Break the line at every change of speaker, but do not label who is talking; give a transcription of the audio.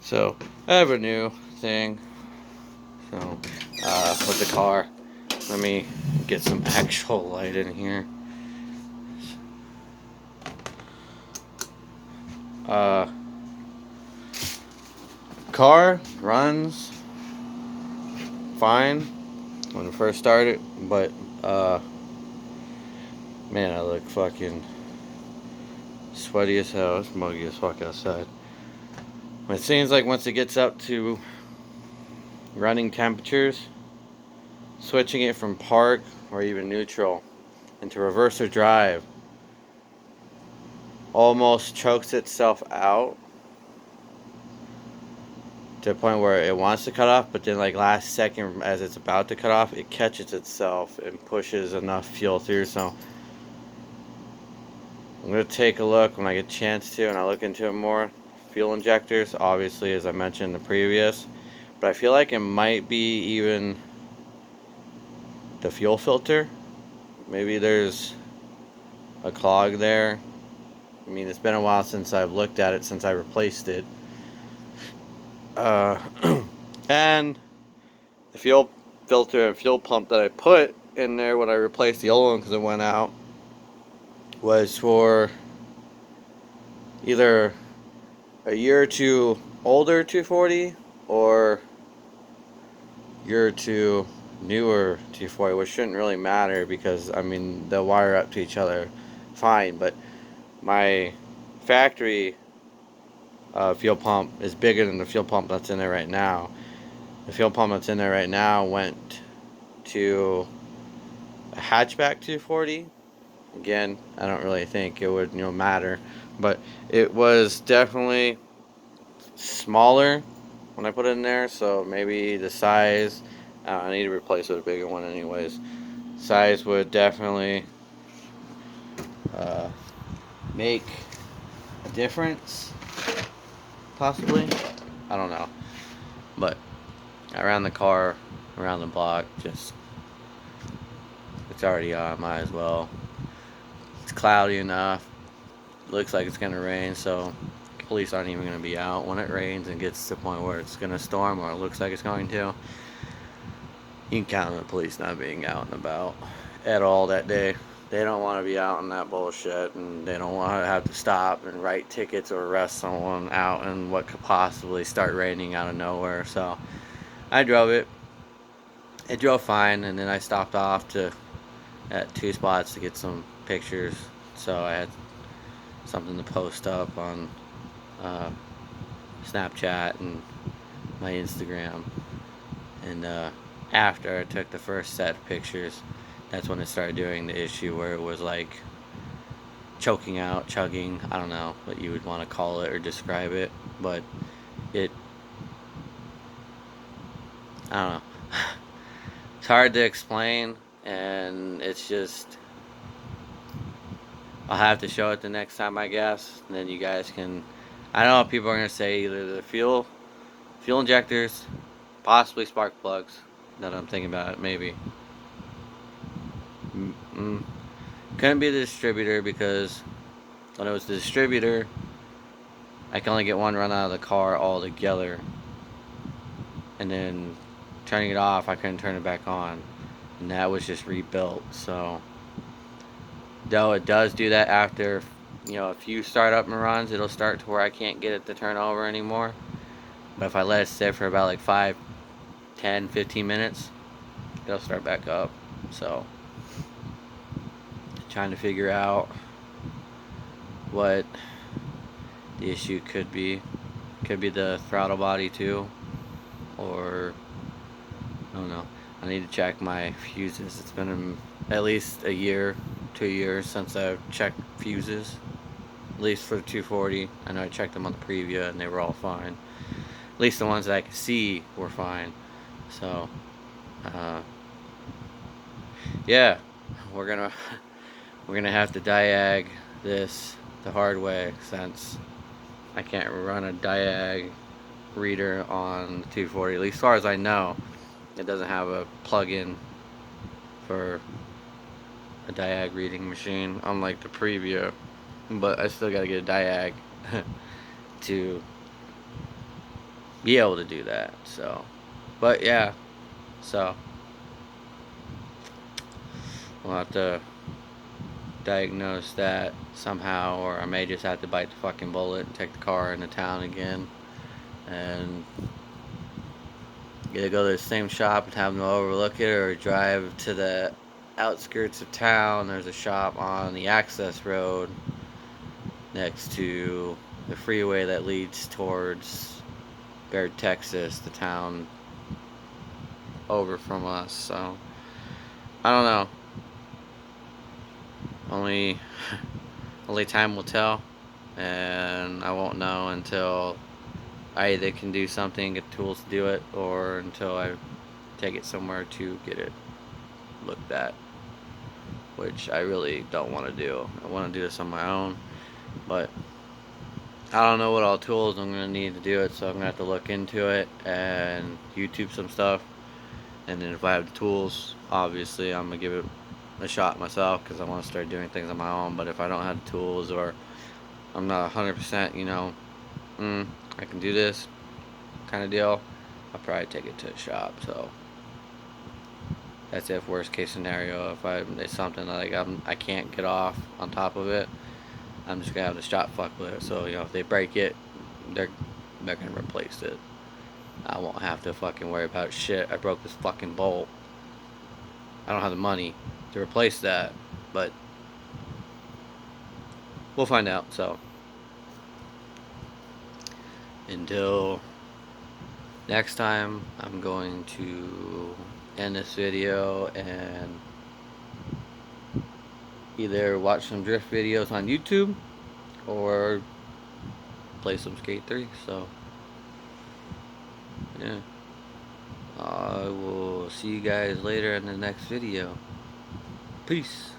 So I have a new thing. So with the car, let me get some actual light in here. Uh, car runs fine when it first started, but man, I look fucking sweaty as hell. It's muggy as fuck outside. It seems like once it gets up to running temperatures, switching it from park or even neutral into reverse or drive almost chokes itself out to the point where it wants to cut off, but then like last second as it's about to cut off, it catches itself and pushes enough fuel through. So I'm gonna take a look when I get a chance to, and I look into it more. Fuel injectors, obviously, as I mentioned in the previous, but I feel like it might be even the fuel filter. Maybe there's a clog there. I mean, it's been a while since I've looked at it, since I replaced it. Uh, and the fuel filter and fuel pump that I put in there when I replaced the old one because it went out was for either a year or two older 240 or year or two newer 240, which shouldn't really matter because I mean they'll wire up to each other fine, but my factory fuel pump is bigger than the fuel pump that's in there right now. The fuel pump that's in there right now went to a hatchback 240. Again, I don't really think it would matter, but it was definitely smaller when I put it in there, so maybe the size, I need to replace it with a bigger one anyways. Size would definitely uh, make a difference, possibly. I don't know, but around the car, around the block, just it's already on. Might as well. It's cloudy enough. Looks like it's gonna rain, so police aren't even gonna be out when it rains and gets to the point where it's gonna storm or it looks like it's going to. You can count on the police not being out and about at all that day. They don't want to be out in that bullshit, and they don't want to have to stop and write tickets or arrest someone out in what could possibly start raining out of nowhere. So I drove it. It drove fine, and then I stopped off to at two spots to get some pictures. So I had something to post up on uh, Snapchat and my Instagram. And after I took the first set of pictures, that's when it started doing the issue where it was like choking out, chugging. I don't know what you would want to call it or describe it, but it, I don't know. It's hard to explain, and it's just, I'll have to show it the next time, I guess. And then you guys can, I don't know if people are going to say either the fuel injectors, possibly spark plugs. Now that I'm thinking about it, maybe. Couldn't be the distributor because when it was the distributor, I can only get one run out of the car all together. And then turning it off, I couldn't turn it back on. And that was just rebuilt. So, though it does do that after, a few startup runs, it'll start to where I can't get it to turn over anymore. But if I let it sit for about like 5, 10, 15 minutes, it'll start back up. So, trying to figure out what the issue could be. Could be the throttle body too, or I don't know. I need to check my fuses. It's been at least a year, 2 years since I've checked fuses. At least for the 240. I know I checked them on the Previa and they were all fine. At least the ones that I could see were fine. So, yeah, we're gonna have to diag this the hard way since I can't run a diag reader on the 240. At least as far as I know, it doesn't have a plug-in for a diag reading machine, unlike the Previa. But I still gotta get a diag to be able to do that. So, but yeah, so we'll have to diagnose that somehow, or I may just have to bite the fucking bullet and take the car into town again, and either go to the same shop and have them overlook it, or drive to the outskirts of town. There's a shop on the access road next to the freeway that leads towards Baird, Texas, the town over from us. So I don't know. Only only time will tell, and I won't know until I either can do something, get tools to do it, or until I take it somewhere to get it looked at, which I really don't want to do. I want to do this on my own, but I don't know what all tools I'm going to need to do it, so I'm going to have to look into it and YouTube some stuff. And then if I have the tools, obviously I'm going to give it a shot myself, because I want to start doing things on my own. But if I don't have the tools, or I'm not 100%, I can do this kind of deal, I'll probably take it to a shop. So that's if worst case scenario. If it's something like I can't get off on top of it, I'm just gonna have the shop fuck with it. So if they break it, they're gonna replace it. I won't have to fucking worry about shit. I broke this fucking bolt. I don't have the money to replace that, but we'll find out. So until next time, I'm going to end this video and either watch some drift videos on YouTube or play some Skate 3. So yeah, I will see you guys later in the next video. Peace.